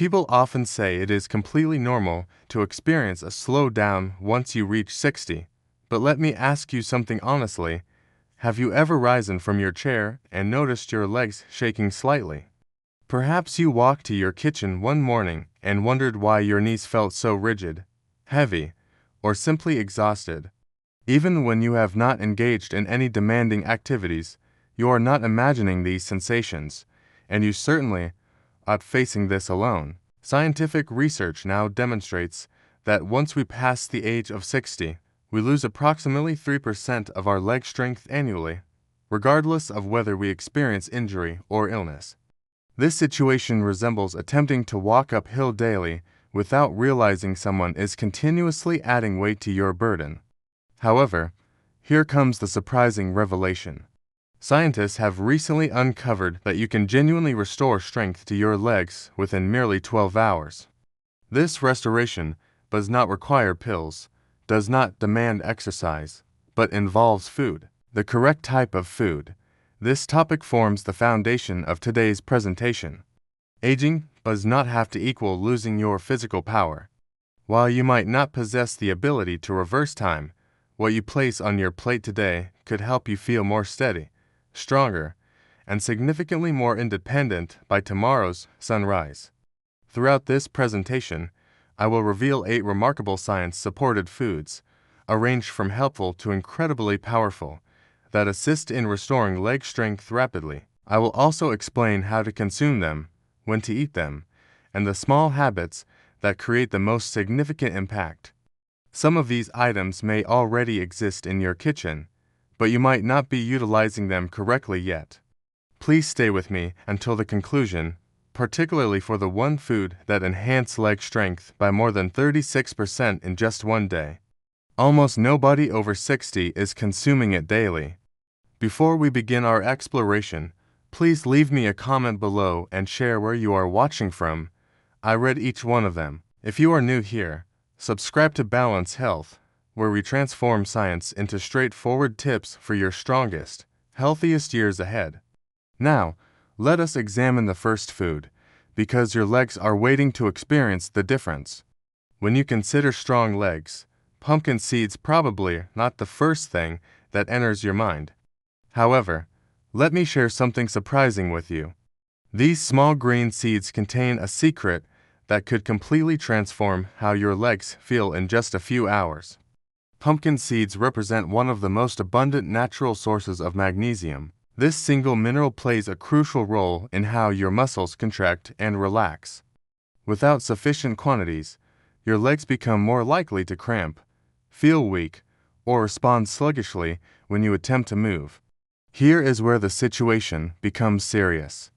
People often say it is completely normal to experience a slowdown once you reach 60, but let me ask you something honestly. Have you ever risen from your chair and noticed your legs shaking slightly? Perhaps you walked to your kitchen one morning and wondered why your knees felt so rigid, heavy, or simply exhausted. Even when you have not engaged in any demanding activities, you are not imagining these sensations, and you certainly aren't facing this alone. Scientific research now demonstrates that once we pass the age of 60, we lose approximately 3% of our leg strength annually, regardless of whether we experience injury or illness. This situation resembles attempting to walk uphill daily without realizing someone is continuously adding weight to your burden. However, here comes the surprising revelation. Scientists have recently uncovered that you can genuinely restore strength to your legs within merely 12 hours. This restoration does not require pills, does not demand exercise, but involves food, the correct type of food. This topic forms the foundation of today's presentation. Aging does not have to equal losing your physical power. While you might not possess the ability to reverse time, what you place on your plate today could help you feel more steady, stronger, and significantly more independent by tomorrow's sunrise. Throughout this presentation, I will reveal 8 remarkable science-supported foods, arranged from helpful to incredibly powerful, that assist in restoring leg strength rapidly. I will also explain how to consume them, when to eat them, and the small habits that create the most significant impact. Some of these items may already exist in your kitchen, but you might not be utilizing them correctly yet. Please stay with me until the conclusion, particularly for the one food that enhances leg strength by more than 36% in just one day. Almost nobody over 60 is consuming it daily. Before we begin our exploration, please leave me a comment below and share where you are watching from. I read each one of them. If you are new here, subscribe to Balance Health, where we transform science into straightforward tips for your strongest, healthiest years ahead. Now, let us examine the first food, because your legs are waiting to experience the difference. When you consider strong legs, pumpkin seeds probably not the first thing that enters your mind. However, let me share something surprising with you. These small green seeds contain a secret that could completely transform how your legs feel in just a few hours. Pumpkin seeds represent one of the most abundant natural sources of magnesium. This single mineral plays a crucial role in how your muscles contract and relax. Without sufficient quantities, your legs become more likely to cramp, feel weak, or respond sluggishly when you attempt to move. Here is where the situation becomes serious.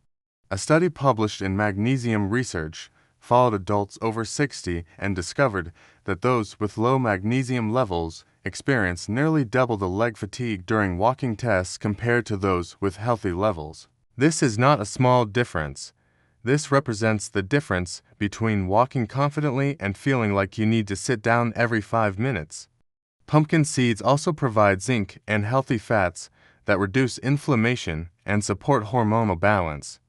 A study published in Magnesium Research followed adults over 60 and discovered that those with low magnesium levels experienced nearly double the leg fatigue during walking tests compared to those with healthy levels. This is not a small difference. This represents the difference between walking confidently and feeling like you need to sit down every 5 minutes. Pumpkin seeds also provide zinc and healthy fats that reduce inflammation and support hormonal balance.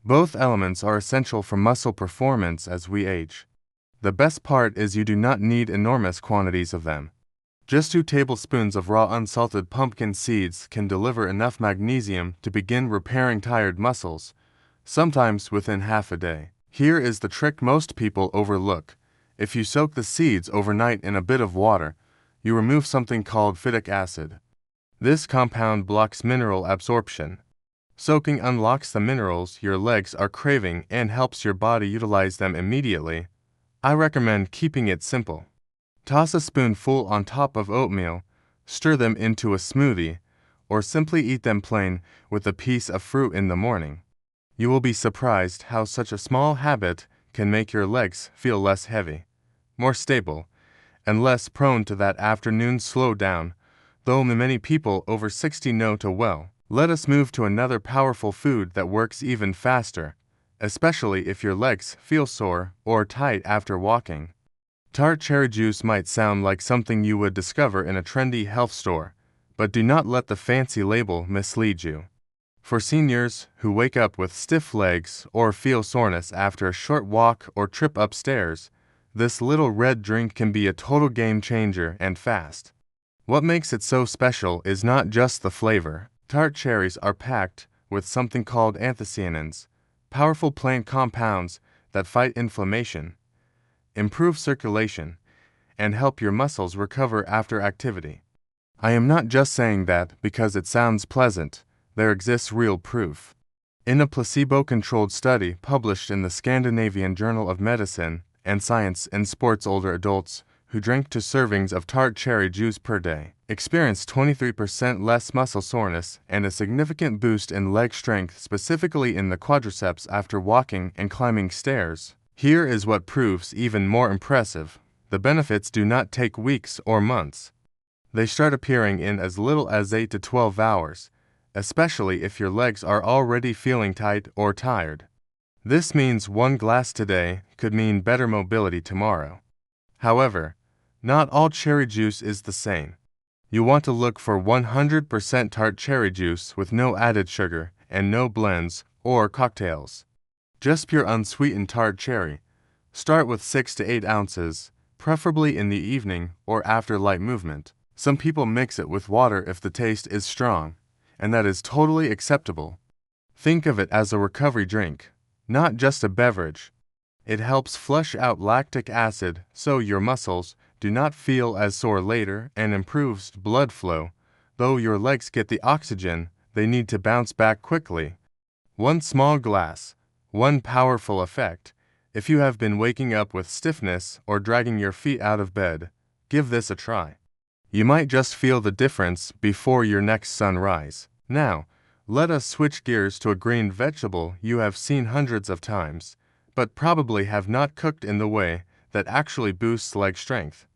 Both elements are essential for muscle performance as we age. The best part is you do not need enormous quantities of them. Just 2 tablespoons of raw unsalted pumpkin seeds can deliver enough magnesium to begin repairing tired muscles, sometimes within half a day. Here is the trick most people overlook. If you soak the seeds overnight in a bit of water, you remove something called phytic acid. This compound blocks mineral absorption. Soaking unlocks the minerals your legs are craving and helps your body utilize them immediately. I recommend keeping it simple. Toss a spoonful on top of oatmeal, stir them into a smoothie, or simply eat them plain with a piece of fruit in the morning. You will be surprised how such a small habit can make your legs feel less heavy, more stable, and less prone to that afternoon slowdown, though many people over 60 know too well. Let us move to another powerful food that works even faster, especially if your legs feel sore or tight after walking. Tart Cherry Juice might sound like something you would discover in a trendy health store, but do not let the fancy label mislead you. For seniors who wake up with stiff legs or feel soreness after a short walk or trip upstairs, this little red drink can be a total game changer and fast. What makes it so special is not just the flavor. Tart cherries are packed with something called anthocyanins, powerful plant compounds that fight inflammation, improve circulation, and help your muscles recover after activity. I am not just saying that because it sounds pleasant. There exists real proof. In a placebo-controlled study published in the Scandinavian Journal of Medicine and Science in Sports, older adults who drank 2 servings of Tart Cherry Juice per day experienced 23% less muscle soreness and a significant boost in leg strength, specifically in the quadriceps after walking and climbing stairs. Here is what proves even more impressive. The benefits do not take weeks or months. They start appearing in as little as 8 to 12 hours, especially if your legs are already feeling tight or tired. This means 1 glass today could mean better mobility tomorrow. However, not all cherry juice is the same. You want to look for 100% tart cherry juice with no added sugar and no blends or cocktails. Just pure unsweetened tart cherry. Start with 6 to 8 ounces, preferably in the evening or after light movement. Some people mix it with water if the taste is strong, and that is totally acceptable. Think of it as a recovery drink, not just a beverage. It helps flush out lactic acid so your muscles do not feel as sore later and improves blood flow, though your legs get the oxygen they need to bounce back quickly. 1 small glass, 1 powerful effect. If you have been waking up with stiffness or dragging your feet out of bed, give this a try. You might just feel the difference before your next sunrise. Now, let us switch gears to a green vegetable you have seen hundreds of times, but probably have not cooked in the way that actually boosts leg strength.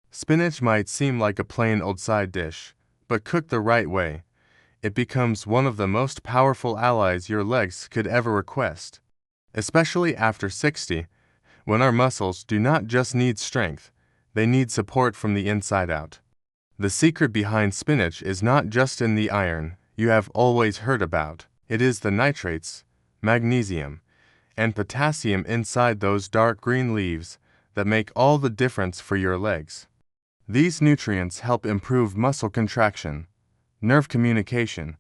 Spinach might seem like a plain old side dish, but cooked the right way, it becomes one of the most powerful allies your legs could ever request. Especially after 60, when our muscles do not just need strength, they need support from the inside out. The secret behind spinach is not just in the iron you have always heard about. It is the nitrates, magnesium, and potassium inside those dark green leaves that make all the difference for your legs. These nutrients help improve muscle contraction, nerve communication,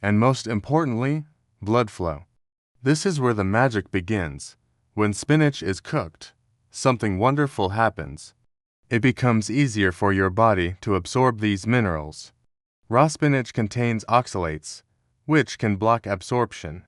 and most importantly, blood flow. This is where the magic begins. When spinach is cooked, something wonderful happens. It becomes easier for your body to absorb these minerals. Raw spinach contains oxalates, which can block absorption.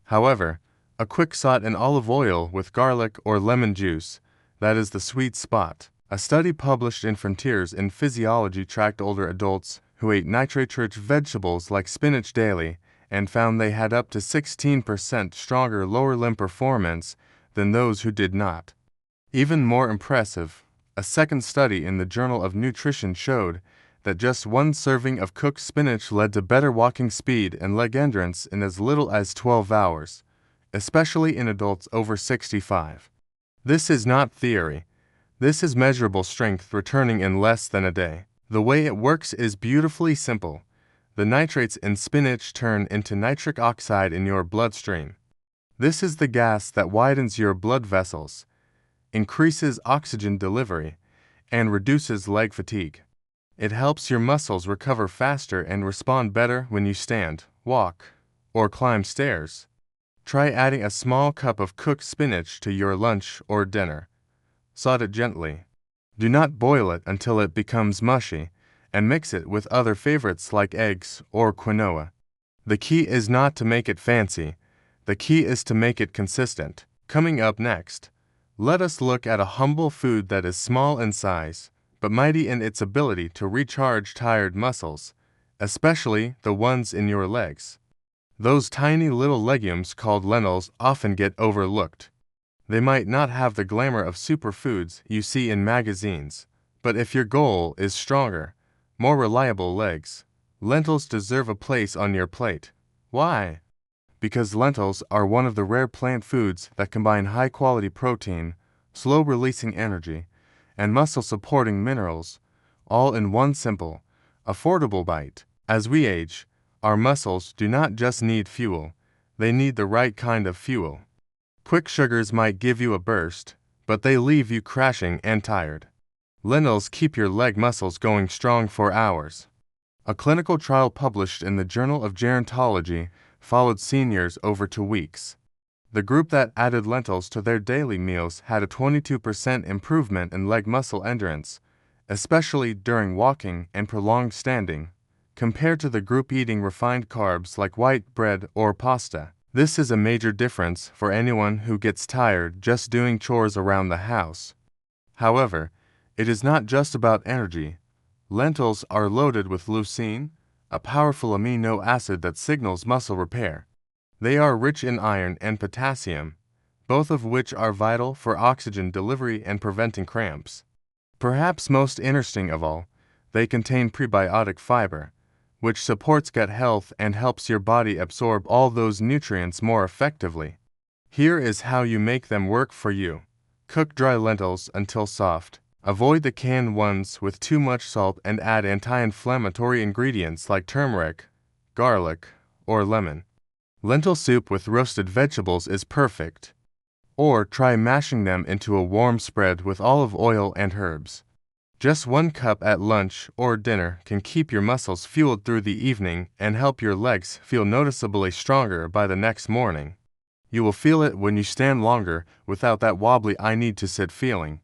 However, a quick saute in olive oil with garlic or lemon juice, that is the sweet spot. A study published in Frontiers in Physiology tracked older adults who ate nitrate-rich vegetables like spinach daily and found they had up to 16% stronger lower limb performance than those who did not. Even more impressive, a second study in the Journal of Nutrition showed that just 1 serving of cooked spinach led to better walking speed and leg endurance in as little as 12 hours, especially in adults over 65. This is not theory. This is measurable strength returning in less than a day. The way it works is beautifully simple. The nitrates in spinach turn into nitric oxide in your bloodstream. This is the gas that widens your blood vessels, increases oxygen delivery, and reduces leg fatigue. It helps your muscles recover faster and respond better when you stand, walk, or climb stairs. Try adding a small cup of cooked spinach to your lunch or dinner. Saute it gently. Do not boil it until it becomes mushy, and mix it with other favorites like eggs or quinoa. The key is not to make it fancy. The key is to make it consistent. Coming up next, let us look at a humble food that is small in size, but mighty in its ability to recharge tired muscles, especially the ones in your legs. Those tiny little legumes called lentils often get overlooked. They might not have the glamour of superfoods you see in magazines, but if your goal is stronger, more reliable legs, lentils deserve a place on your plate. Why? Because lentils are one of the rare plant foods that combine high-quality protein, slow-releasing energy, and muscle-supporting minerals, all in one simple, affordable bite. As we age, Our muscles do not just need fuel, they need the right kind of fuel. Quick sugars might give you a burst, but they leave you crashing and tired. Lentils keep your leg muscles going strong for hours. A clinical trial published in the Journal of Gerontology followed seniors over 2 weeks. The group that added lentils to their daily meals had a 22% improvement in leg muscle endurance, especially during walking and prolonged standing, compared to the group eating refined carbs like white bread or pasta. This is a major difference for anyone who gets tired just doing chores around the house. However, it is not just about energy. Lentils are loaded with leucine, a powerful amino acid that signals muscle repair. They are rich in iron and potassium, both of which are vital for oxygen delivery and preventing cramps. Perhaps most interesting of all, they contain prebiotic fiber, which supports gut health and helps your body absorb all those nutrients more effectively. Here is how you make them work for you. Cook dry lentils until soft. Avoid the canned ones with too much salt and add anti-inflammatory ingredients like turmeric, garlic, or lemon. Lentil soup with roasted vegetables is perfect. Or try mashing them into a warm spread with olive oil and herbs. Just 1 cup at lunch or dinner can keep your muscles fueled through the evening and help your legs feel noticeably stronger by the next morning. You will feel it when you stand longer without that wobbly I need to sit feeling.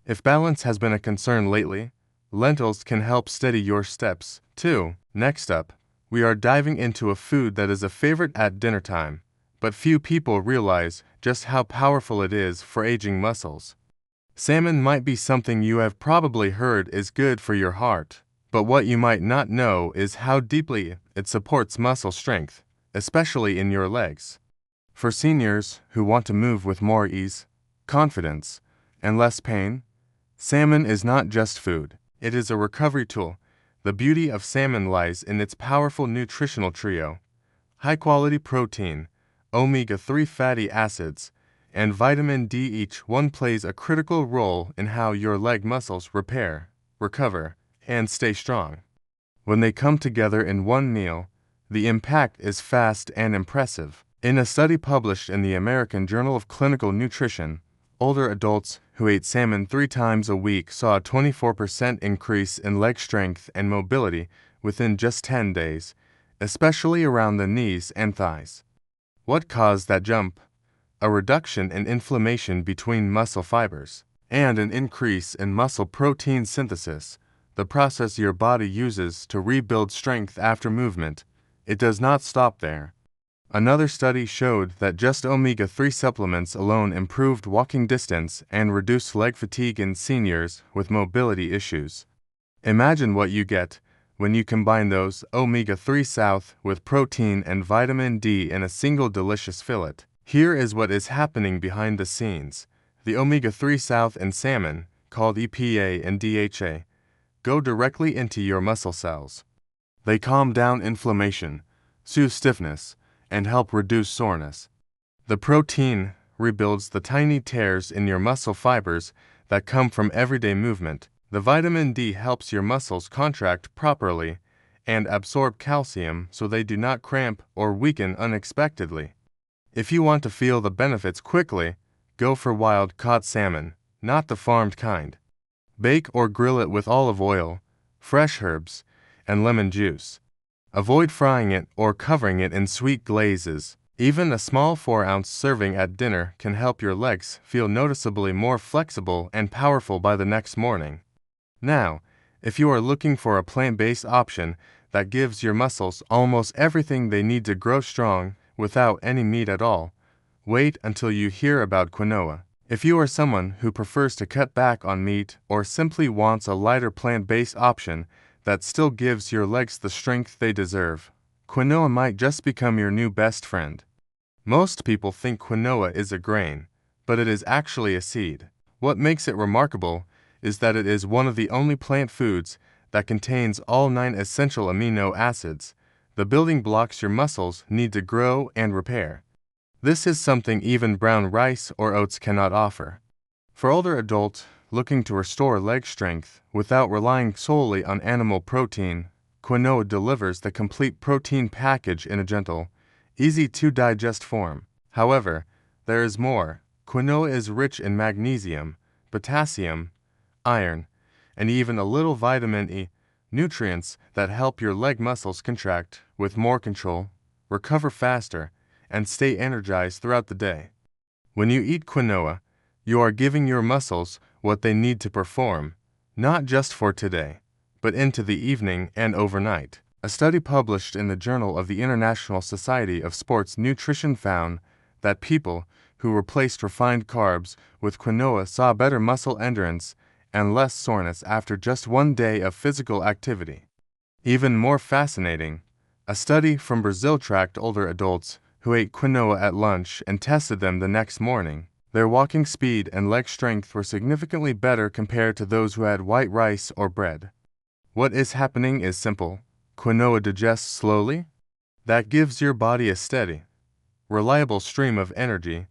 If balance has been a concern lately, lentils can help steady your steps, too. Next up, we are diving into a food that is a favorite at dinner time, but few people realize just how powerful it is for aging muscles. Salmon might be something you have probably heard is good for your heart, but what you might not know is how deeply it supports muscle strength, especially in your legs. For seniors who want to move with more ease, confidence, and less pain, salmon is not just food, it is a recovery tool. The beauty of salmon lies in its powerful nutritional trio: high-quality protein, omega-3 fatty acids, and vitamin D. Each one plays a critical role in how your leg muscles repair, recover, and stay strong. When they come together in one meal, the impact is fast and impressive. In a study published in the American Journal of Clinical Nutrition, older adults who ate salmon 3 times a week saw a 24% increase in leg strength and mobility within just 10 days, especially around the knees and thighs. What caused that jump? A reduction in inflammation between muscle fibers, and an increase in muscle protein synthesis, the process your body uses to rebuild strength after movement. It does not stop there. Another study showed that just omega-3 supplements alone improved walking distance and reduced leg fatigue in seniors with mobility issues. Imagine what you get when you combine those omega-3 south with protein and vitamin D in a single delicious fillet. Here is what is happening behind the scenes. The omega-3 south in salmon, called EPA and DHA, go directly into your muscle cells. They calm down inflammation, soothe stiffness, and help reduce soreness. The protein rebuilds the tiny tears in your muscle fibers that come from everyday movement. The vitamin D helps your muscles contract properly and absorb calcium so they do not cramp or weaken unexpectedly. If you want to feel the benefits quickly, go for wild-caught salmon, not the farmed kind. Bake or grill it with olive oil, fresh herbs, and lemon juice. Avoid frying it or covering it in sweet glazes. Even a small 4-ounce serving at dinner can help your legs feel noticeably more flexible and powerful by the next morning. Now, if you are looking for a plant-based option that gives your muscles almost everything they need to grow strong without any meat at all, wait until you hear about quinoa. If you are someone who prefers to cut back on meat or simply wants a lighter plant-based option that still gives your legs the strength they deserve, quinoa might just become your new best friend. Most people think quinoa is a grain, but it is actually a seed. What makes it remarkable is that it is one of the only plant foods that contains all 9 essential amino acids, the building blocks your muscles need to grow and repair. This is something even brown rice or oats cannot offer. For older adults looking to restore leg strength without relying solely on animal protein, quinoa delivers the complete protein package in a gentle, easy-to-digest form. However, there is more. Quinoa is rich in magnesium, potassium, iron, and even a little vitamin E, nutrients that help your leg muscles contract with more control, recover faster, and stay energized throughout the day. When you eat quinoa, you are giving your muscles what they need to perform, not just for today, but into the evening and overnight. A study published in the Journal of the International Society of Sports Nutrition found that people who replaced refined carbs with quinoa saw better muscle endurance and less soreness after just one day of physical activity. Even more fascinating, a study from Brazil tracked older adults who ate quinoa at lunch and tested them the next morning. Their walking speed and leg strength were significantly better compared to those who had white rice or bread. What is happening is simple. Quinoa digests slowly. That gives your body a steady, reliable stream of energy,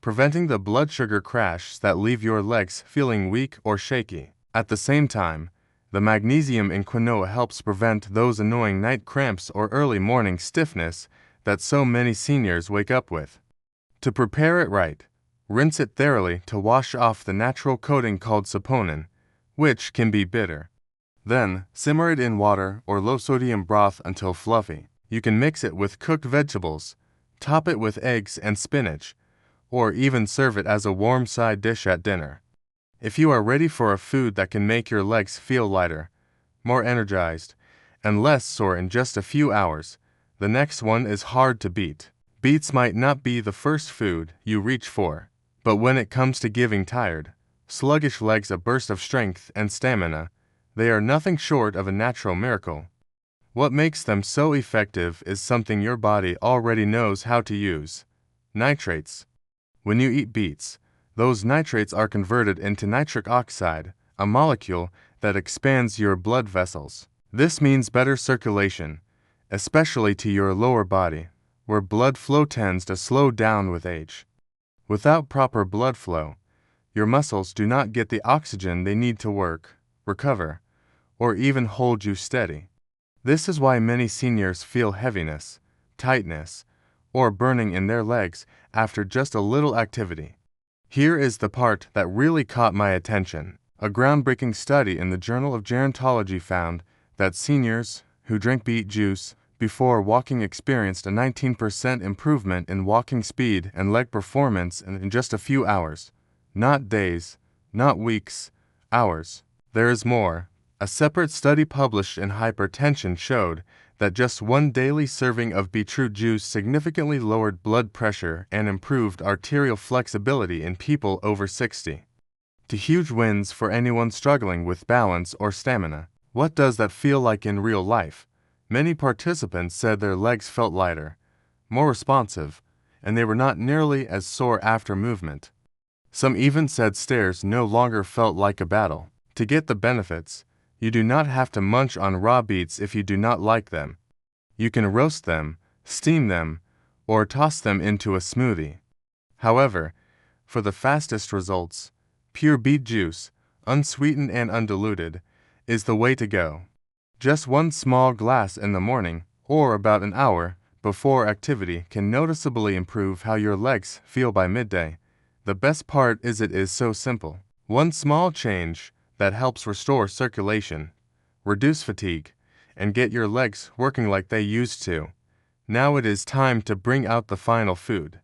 preventing the blood sugar crash that leave your legs feeling weak or shaky. At the same time, the magnesium in quinoa helps prevent those annoying night cramps or early morning stiffness that so many seniors wake up with. To prepare it right, rinse it thoroughly to wash off the natural coating called saponin, which can be bitter. Then, simmer it in water or low-sodium broth until fluffy. You can mix it with cooked vegetables, top it with eggs and spinach, or even serve it as a warm side dish at dinner. If you are ready for a food that can make your legs feel lighter, more energized, and less sore in just a few hours, the next one is hard to beat. Beets might not be the first food you reach for, but when it comes to giving tired, sluggish legs a burst of strength and stamina, they are nothing short of a natural miracle. What makes them so effective is something your body already knows how to use: nitrates. When you eat beets, those nitrates are converted into nitric oxide, a molecule that expands your blood vessels. This means better circulation, especially to your lower body, where blood flow tends to slow down with age. Without proper blood flow, your muscles do not get the oxygen they need to work, recover, or even hold you steady. This is why many seniors feel heaviness, tightness, or burning in their legs after just a little activity. Here is the part that really caught my attention. A groundbreaking study in the Journal of Gerontology found that seniors who drank beet juice before walking experienced a 19% improvement in walking speed and leg performance in just a few hours. Not days, not weeks, hours. There is more. A separate study published in Hypertension showed that just one daily serving of beetroot juice significantly lowered blood pressure and improved arterial flexibility in people over 60. To huge wins for anyone struggling with balance or stamina. What does that feel like in real life? Many participants said their legs felt lighter, more responsive, and they were not nearly as sore after movement. Some even said stairs no longer felt like a battle. To get the benefits, you do not have to munch on raw beets if you do not like them. You can roast them, steam them, or toss them into a smoothie. However, for the fastest results, pure beet juice, unsweetened and undiluted, is the way to go. Just one small glass in the morning, or about an hour before activity, can noticeably improve how your legs feel by midday. The best part is it is so simple. One small change that helps restore circulation, reduce fatigue, and get your legs working like they used to. Now it is time to bring out the final food.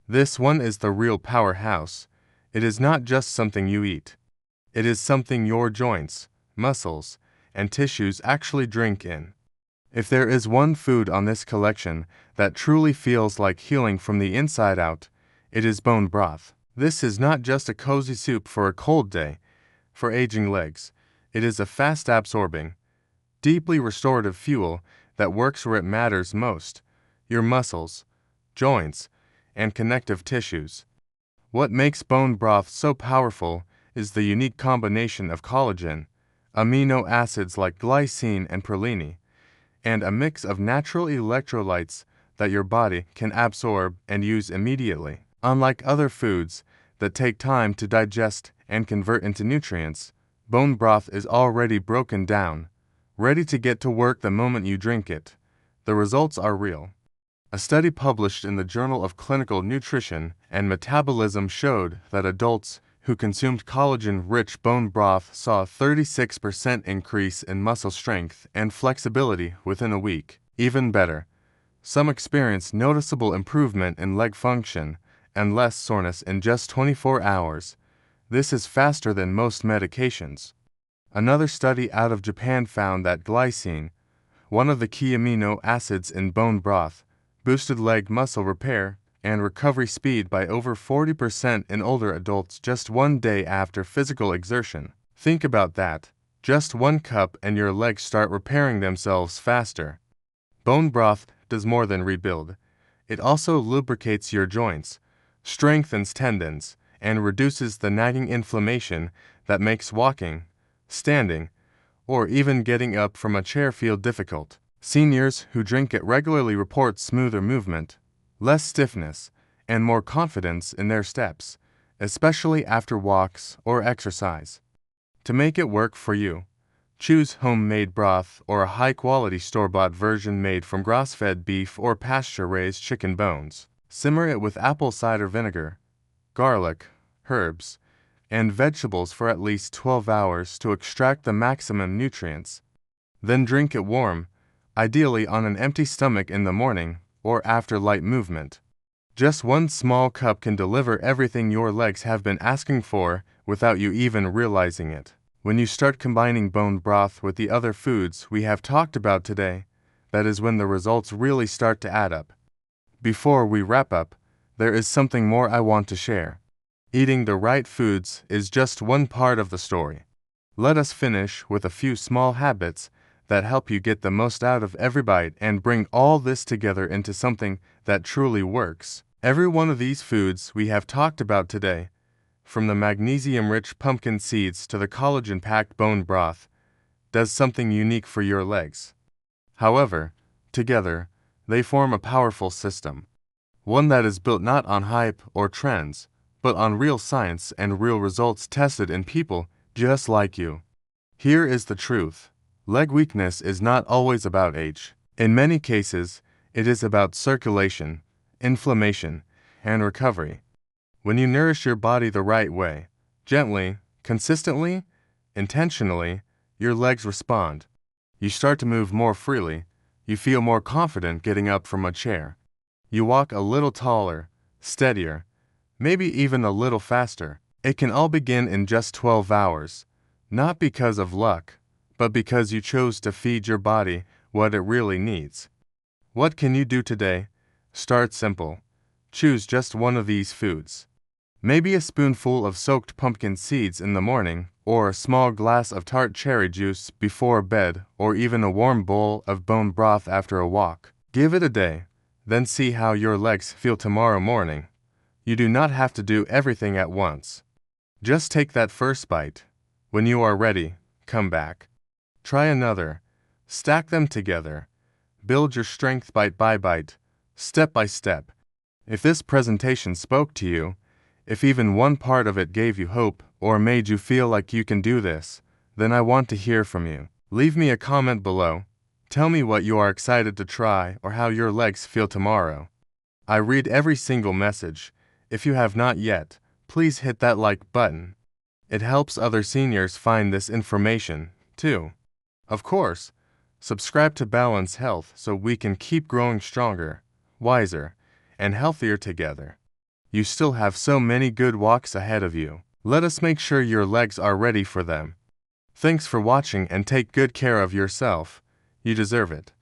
This one is the real powerhouse. It is not just something you eat. It is something your joints, muscles, and tissues actually drink in. If there is one food on this collection that truly feels like healing from the inside out, it is bone broth. This is not just a cozy soup for a cold day. For aging legs, it is a fast-absorbing, deeply restorative fuel that works where it matters most: your muscles, joints, and connective tissues. What makes bone broth so powerful is the unique combination of collagen, amino acids like glycine and proline, and a mix of natural electrolytes that your body can absorb and use immediately. Unlike other foods that take time to digest and convert into nutrients, bone broth is already broken down, ready to get to work the moment you drink it. The results are real. A study published in the Journal of Clinical Nutrition and Metabolism showed that adults who consumed collagen-rich bone broth saw a 36% increase in muscle strength and flexibility within a week. Even better, some experienced noticeable improvement in leg function and less soreness in just 24 hours. This is faster than most medications. Another study out of Japan found that glycine, one of the key amino acids in bone broth, boosted leg muscle repair and recovery speed by over 40% in older adults just one day after physical exertion. Think about that. Just 1 cup and your legs start repairing themselves faster. Bone broth does more than rebuild. It also lubricates your joints, strengthens tendons, and reduces the nagging inflammation that makes walking, standing, or even getting up from a chair feel difficult. Seniors who drink it regularly report smoother movement, less stiffness, and more confidence in their steps, especially after walks or exercise. To make it work for you, choose homemade broth or a high-quality store-bought version made from grass-fed beef or pasture-raised chicken bones. Simmer it with apple cider vinegar, garlic, herbs, and vegetables for at least 12 hours to extract the maximum nutrients. Then drink it warm, ideally on an empty stomach in the morning or after light movement. Just 1 small cup can deliver everything your legs have been asking for without you even realizing it. When you start combining bone broth with the other foods we have talked about today, that is when the results really start to add up. Before we wrap up, there is something more I want to share. Eating the right foods is just one part of the story. Let us finish with a few small habits that help you get the most out of every bite and bring all this together into something that truly works. Every one of these foods we have talked about today, from the magnesium-rich pumpkin seeds to the collagen-packed bone broth, does something unique for your legs. However, together, they form a powerful system. One that is built not on hype or trends, but on real science and real results tested in people just like you. Here is the truth. Leg weakness is not always about age. In many cases, it is about circulation, inflammation, and recovery. When you nourish your body the right way, gently, consistently, intentionally, your legs respond. You start to move more freely. You feel more confident getting up from a chair. You walk a little taller, steadier, maybe even a little faster. It can all begin in just 12 hours, not because of luck, but because you chose to feed your body what it really needs. What can you do today? Start simple. Choose just one of these foods. Maybe a spoonful of soaked pumpkin seeds in the morning, or a small glass of tart cherry juice before bed, or even a warm bowl of bone broth after a walk. Give it a day, then see how your legs feel tomorrow morning. You do not have to do everything at once. Just take that first bite. When you are ready, come back. Try another. Stack them together. Build your strength bite by bite, step by step. If this presentation spoke to you, if even one part of it gave you hope or made you feel like you can do this, then I want to hear from you. Leave me a comment below. Tell me what you are excited to try or how your legs feel tomorrow. I read every single message. If you have not yet, please hit that like button. It helps other seniors find this information, too. Of course, subscribe to Balance Health so we can keep growing stronger, wiser, and healthier together. You still have so many good walks ahead of you. Let us make sure your legs are ready for them. Thanks for watching and take good care of yourself. You deserve it.